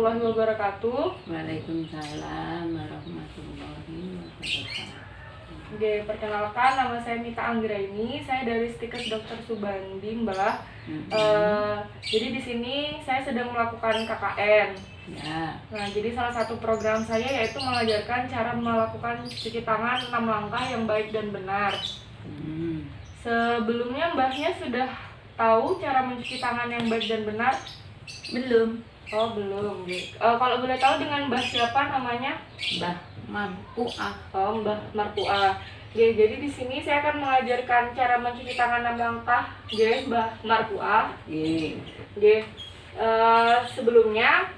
warahmatullahi wabarakatuh. Waalaikumsalam warahmatullahi wabarakatuh. Oke, perkenalkan nama saya Mita Anggraini. Saya dari Stikes Dr. Subandi, Mbak. Jadi di sini saya sedang melakukan KKN. Ya. Nah, jadi salah satu program saya yaitu mengajarkan cara melakukan cuci tangan 6 langkah yang baik dan benar. Sebelumnya Mbahnya sudah tahu cara mencuci tangan yang baik dan benar? Belum. Oh, belum. Kalau boleh tahu dengan Mbah siapa namanya? Mbah Marpuah. Oh, Mbah Marpuah. Jadi di sini saya akan mengajarkan cara mencuci tangan 6 langkah, Mbah Marpuah. Sebelumnya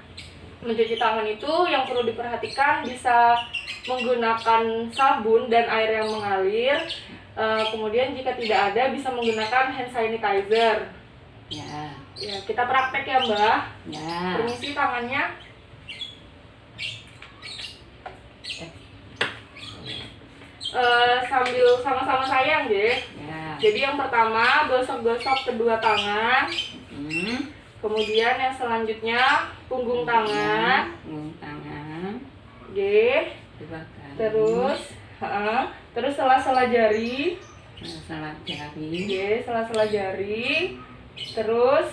mencuci tangan itu yang perlu diperhatikan bisa menggunakan sabun dan air yang mengalir. Kemudian jika tidak ada bisa menggunakan hand sanitizer. Ya. Ya, kita praktek ya, Mbah. Ya. Permisi tangannya. Sambil sama-sama sayang, ya. Jadi yang pertama gosok-gosok kedua tangan. Kemudian yang selanjutnya punggung tangan. Terus sela-sela jari. Sela-sela jari. Terus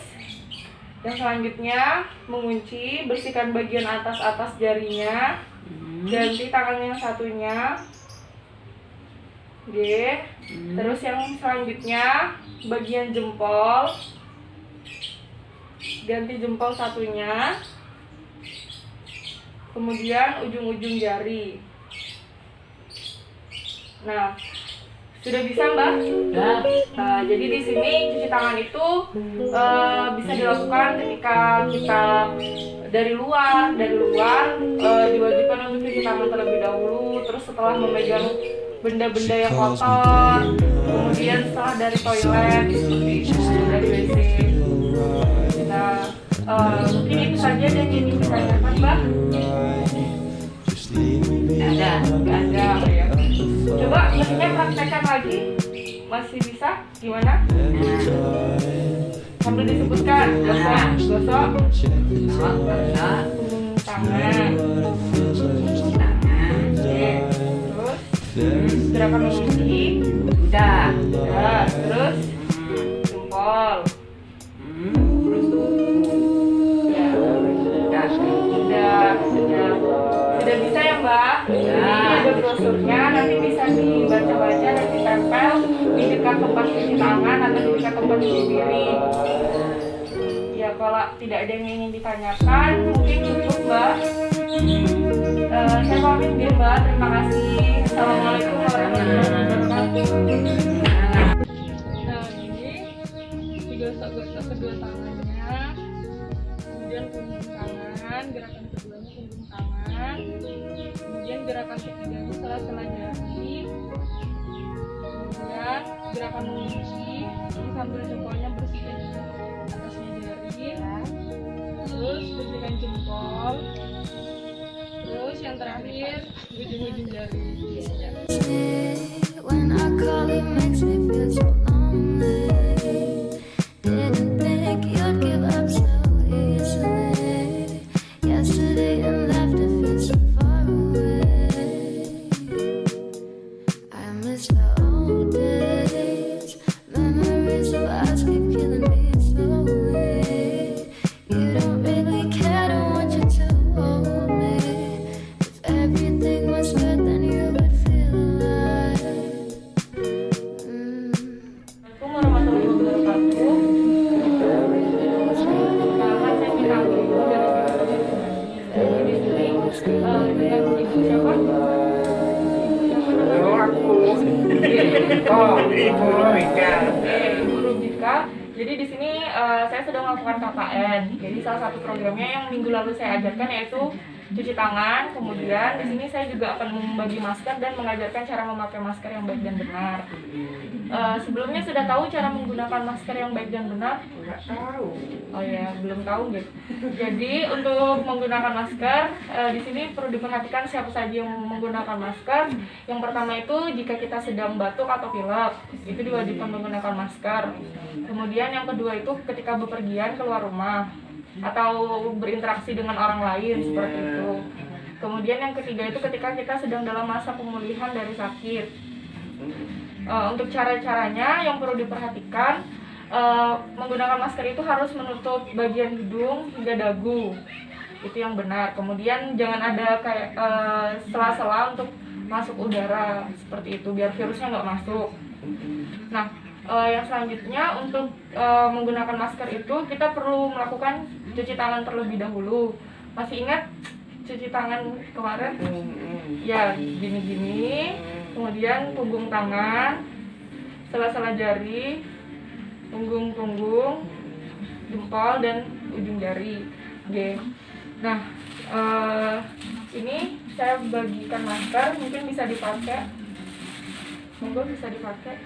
yang selanjutnya mengunci, bersihkan bagian atas jarinya. Ganti tangan yang satunya. Terus yang selanjutnya bagian jempol. Ganti jempol satunya. Kemudian ujung-ujung jari. Nah, sudah bisa, Mbak? Sudah. Nah, jadi di sini cuci tangan itu bisa dilakukan ketika kita dari luar diwajibkan untuk cuci tangan terlebih dahulu. Terus setelah memegang benda-benda yang kotor, kemudian setelah dari toilet seperti itu, dari WC. Nah, mungkin itu saja yang ingin ditanyakan, Mbak. Nggak ada ya. Coba Mbaknya praktekkan lagi. Masih bisa? Gimana? Sambil disebutkan. Gosok. Tangan. Terus gerakan mengunci. Udah. Terus jempol. Sudah bisa ya, Mbak? Ini ada brosurnya, nanti bisa dibaca-baca dan ditempel di dekat tempat cuci tangan atau di dekat tempat cuci piring. Ya, kalau tidak ada yang ingin ditanyakan, mungkin cukup, Mbak. Saya pamit ya, Mbak. Terima kasih. Assalamualaikum warahmatullahi wabarakatuh. Nah, ini digosok-gosok kedua tangannya, kemudian punggung tangan, gerakan keduanya punggung tangan, kemudian gerakan ketiganya sela-sela jari, kemudian gerakan mengunci, ini sambil jempolnya bersihkan atasnya jari, terus bersihkan jempol, terus yang terakhir ujung-ujung jari. When I call it makes me feel so lonely. Didn't think you'd give up so easily. Yesterday and left it feels so far away. I miss the old days. Memories of us keep killing me slowly. You don't really care, don't want you to hold me. If everything was good, then you would feel alive. Assalamualaikum warahmatullahi wabarakatuh. Perkenalkan saya Mita Anggraini dari Stikes Dr. Subandi. Jadi di sini dengan ibu siapa? Ibu Rubika. Ibu Rubika. Jadi di sini saya sedang melakukan KKN. Jadi salah satu programnya yang minggu lalu saya ajarkan yaitu cuci tangan. Kemudian di sini saya juga akan membagi masker dan mengajarkan cara memakai masker yang baik dan benar. Sebelumnya sudah tahu cara menggunakan masker yang baik dan benar? Nggak tahu. Oh ya, belum tahu gitu. Jadi untuk menggunakan masker di sini perlu diperhatikan siapa saja yang menggunakan masker. Yang pertama itu jika kita sedang batuk atau pilek, itu diwajibkan menggunakan masker. Kemudian yang kedua itu ketika bepergian keluar rumah. atau berinteraksi dengan orang lain seperti itu. Kemudian yang ketiga itu ketika kita sedang dalam masa pemulihan dari sakit. Untuk cara-caranya yang perlu diperhatikan, menggunakan masker itu harus menutup bagian hidung hingga dagu, itu yang benar. Kemudian jangan ada kayak sela-sela untuk masuk udara seperti itu biar virusnya nggak masuk. Nah, yang selanjutnya untuk menggunakan masker itu kita perlu melakukan cuci tangan terlebih dahulu. Masih ingat cuci tangan kemarin? Ya, gini-gini. Kemudian punggung tangan, sela-sela jari, punggung, jempol dan ujung jari. Oke. Nah, ini saya bagikan masker, mungkin bisa dipakai. Monggo bisa dipakai.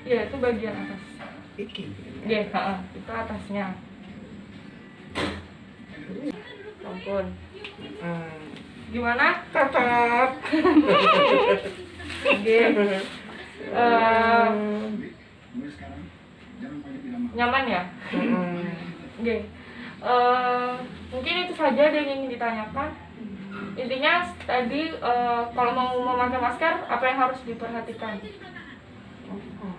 Ya, itu bagian atas. Iki. Ya, itu atasnya. Ampun. Gimana? Tetap. Oke. Nyaman ya? Oke. Mungkin itu saja yang ingin ditanyakan. Intinya tadi kalau mau memakai masker apa yang harus diperhatikan?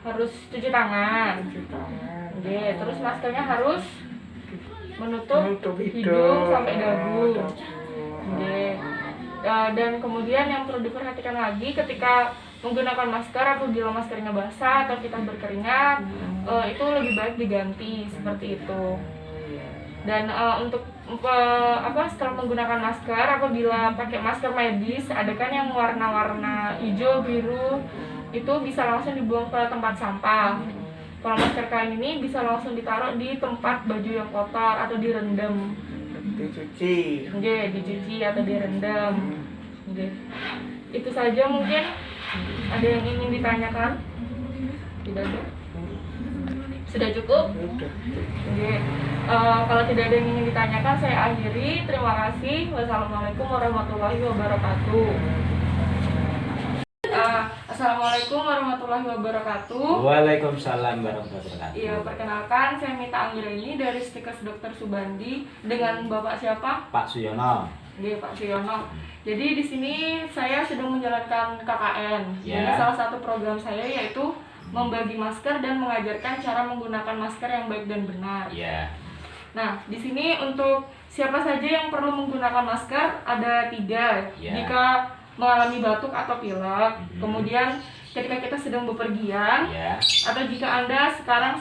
Harus cuci tangan. Oke, terus maskernya harus menutup hidung sampai dagu. Oke. Dan kemudian yang perlu diperhatikan lagi ketika menggunakan masker, apabila maskernya basah atau kita berkeringat, itu lebih baik diganti seperti itu. Dan untuk setelah menggunakan masker, apabila pakai masker medis, ada kan yang warna-warna hijau, biru, itu bisa langsung dibuang ke tempat sampah. Kalau masker kain ini bisa langsung ditaruh di tempat baju yang kotor atau direndam. Dicuci. Oke, dicuci atau direndam. Oke. Itu saja mungkin. Ada yang ingin ditanyakan? Tidak ada. Sudah cukup? Udah. Oke. Kalau tidak ada yang ingin ditanyakan, saya akhiri. Terima kasih. Wassalamualaikum warahmatullahi wabarakatuh. Assalamualaikum warahmatullahi wabarakatuh. Waalaikumsalam warahmatullahi wabarakatuh. Iya, perkenalkan saya Mita Anggreni dari Stikes Dr. Subandi dengan Bapak siapa? Pak Suyono. Iya, Pak Suyono. Jadi di sini saya sedang menjalankan KKN. Ya. Ini salah satu program saya yaitu membagi masker dan mengajarkan cara menggunakan masker yang baik dan benar. Ya. Nah, di sini untuk siapa saja yang perlu menggunakan masker ada 3. Ya. Jika mengalami batuk atau pilek, kemudian ketika kita sedang bepergian, Ya. atau jika Anda sekarang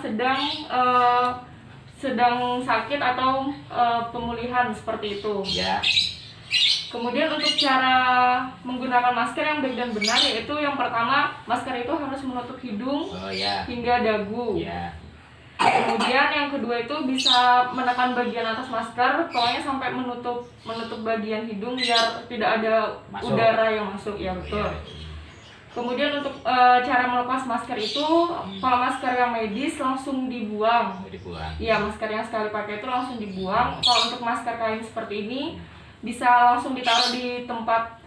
sedang sakit atau pemulihan seperti itu. Ya. Kemudian untuk cara menggunakan masker yang baik dan benar, yaitu yang pertama, masker itu harus menutup hidung Oh ya. hingga dagu. Ya. Kemudian yang kedua itu bisa menekan bagian atas masker, pokoknya sampai menutup bagian hidung biar tidak ada Masuk. udara yang masuk, ya betul. Kemudian untuk cara melepas masker itu, kalau masker yang medis langsung dibuang. Mau dibuang. Iya, masker yang sekali pakai itu langsung dibuang. Kalau untuk masker kain seperti ini bisa langsung ditaruh di tempat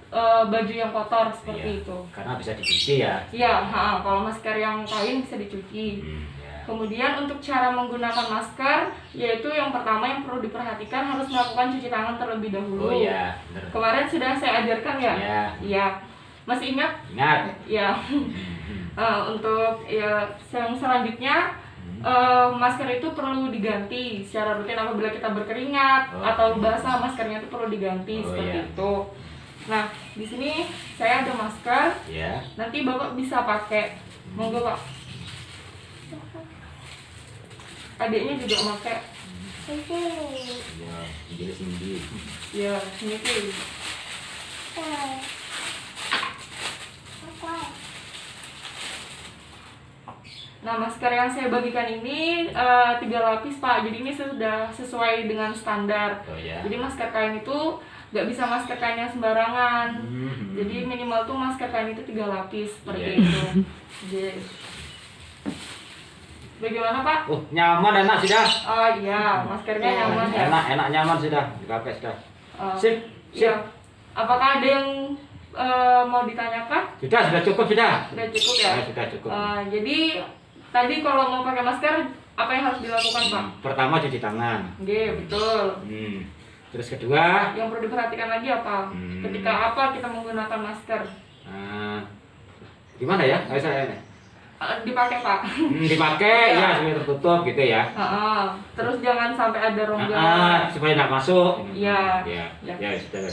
baju yang kotor seperti Iya. itu. Karena bisa dicuci ya. Iya, kalau masker yang kain bisa dicuci. Ya. Kemudian untuk cara menggunakan masker, yaitu yang pertama yang perlu diperhatikan harus melakukan cuci tangan terlebih dahulu. Oh ya, benar. Kemarin sudah saya ajarkan ya? Ya. Iya. Masih ingat? Ingat. Ya. Untuk yang selanjutnya, masker itu perlu diganti secara rutin apabila kita berkeringat atau basah, maskernya itu perlu diganti seperti iya. itu. Nah, di sini saya ada masker. Ya. Nanti Bapak bisa pakai. Monggo, Pak. Adiknya juga pakai. Ya, jadi sendiri. Ya, ini tuh. Nah, masker yang saya bagikan ini 3 lapis, Pak. Jadi ini sudah sesuai dengan standar. Oh ya. Jadi masker kain itu nggak bisa masker kain yang sembarangan. Jadi minimal tuh masker kain itu 3 lapis seperti Iya. itu. Jadi, bagaimana, Pak? Oh, nyaman enak sudah. Oh iya, maskernya nyaman ya. Enak nyaman sudah. Dipakai sudah. Sip. Iya. Apakah ada yang mau ditanyakan? Sudah cukup sudah. Sudah cukup ya? Sudah cukup. Jadi tadi kalau mau pakai masker apa yang harus dilakukan Pak? Pertama cuci tangan. Oke, betul. Terus kedua, Yang perlu diperhatikan lagi apa? Ketika apa kita menggunakan masker? gimana ya? Ayo saya. Dipakai Pak. Dipakai ya supaya tertutup gitu ya. Terus jangan sampai ada rongga. Supaya nggak masuk. Iya. Ya sudah.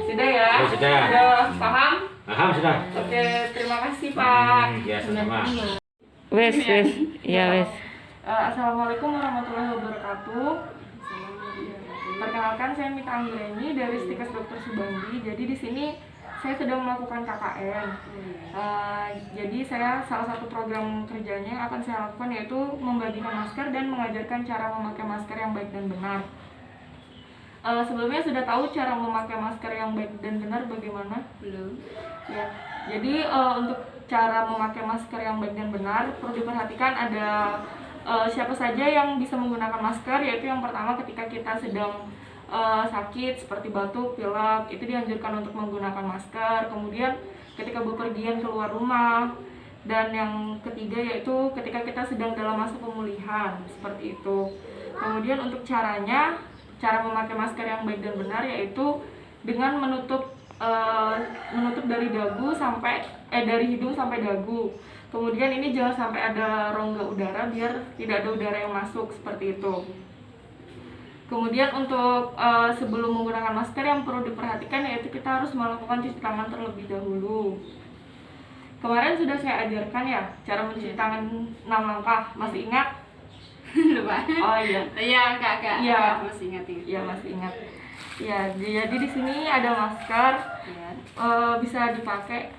Sudah ya? Ya, sudah. Paham? Paham sudah. Oke, terima kasih Pak. Ya sama. Wes. Ya wes. Assalamualaikum warahmatullahi wabarakatuh. Perkenalkan, saya Mita Anggreni dari Stikes Dr. Subandi. Jadi di sini saya sedang melakukan KKN. Jadi saya salah satu program kerjanya yang akan saya lakukan yaitu membagikan masker dan mengajarkan cara memakai masker yang baik dan benar. Sebelumnya sudah tahu cara memakai masker yang baik dan benar bagaimana? Belum. Ya. Jadi untuk cara memakai masker yang baik dan benar perlu diperhatikan ada siapa saja yang bisa menggunakan masker, yaitu yang pertama ketika kita sedang sakit seperti batuk, pilek, itu dianjurkan untuk menggunakan masker. Kemudian ketika bepergian keluar rumah, dan yang ketiga yaitu ketika kita sedang dalam masa pemulihan, seperti itu. Kemudian untuk cara memakai masker yang baik dan benar yaitu dengan menutup dari dagu dari hidung sampai dagu. Kemudian ini jangan sampai ada rongga udara biar tidak ada udara yang masuk, seperti itu. Kemudian untuk sebelum menggunakan masker yang perlu diperhatikan yaitu kita harus melakukan cuci tangan terlebih dahulu. Kemarin sudah saya ajarkan ya cara mencuci tangan 6 langkah, masih ingat? Lupa. Oh iya. Iya, Kak. Iya. Masih ingat. Iya, masih ingat. Ya, jadi di sini ada masker, Ya. bisa dipakai,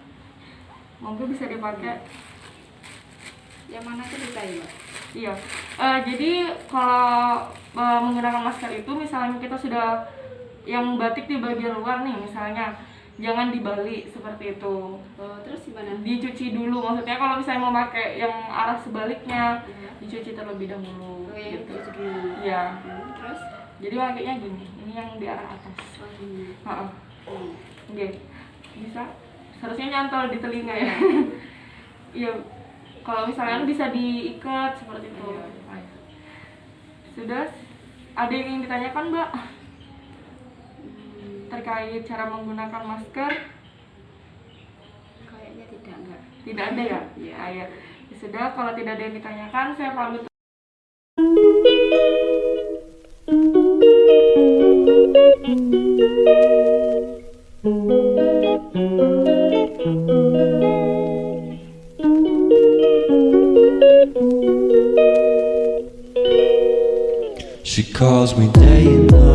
mungkin bisa dipakai. Yang mana tuh bisa ya, Mbak? Iya. Jadi kalau menggunakan masker itu, misalnya kita sudah yang batik di bagian luar nih, misalnya jangan dibalik seperti itu. Terus gimana? Dicuci dulu, maksudnya kalau misalnya mau pakai yang arah sebaliknya, dicuci terlebih dahulu. Oh, yang Gitu. cuci dulu. Iya. Terus? Jadi makanya gini, ini yang di arah atas. Oh, gini. Oke, bisa. Seharusnya nyantol di telinga ya. Iya. Kalau misalnya bisa diikat seperti itu. Sudah. Ada yang ingin ditanyakan, Mbak? Terkait cara menggunakan masker? Kayaknya enggak. Tidak ada ya? Iya. Ya. Sudah. Kalau tidak ada yang ditanyakan, saya pamit. She calls me day and night.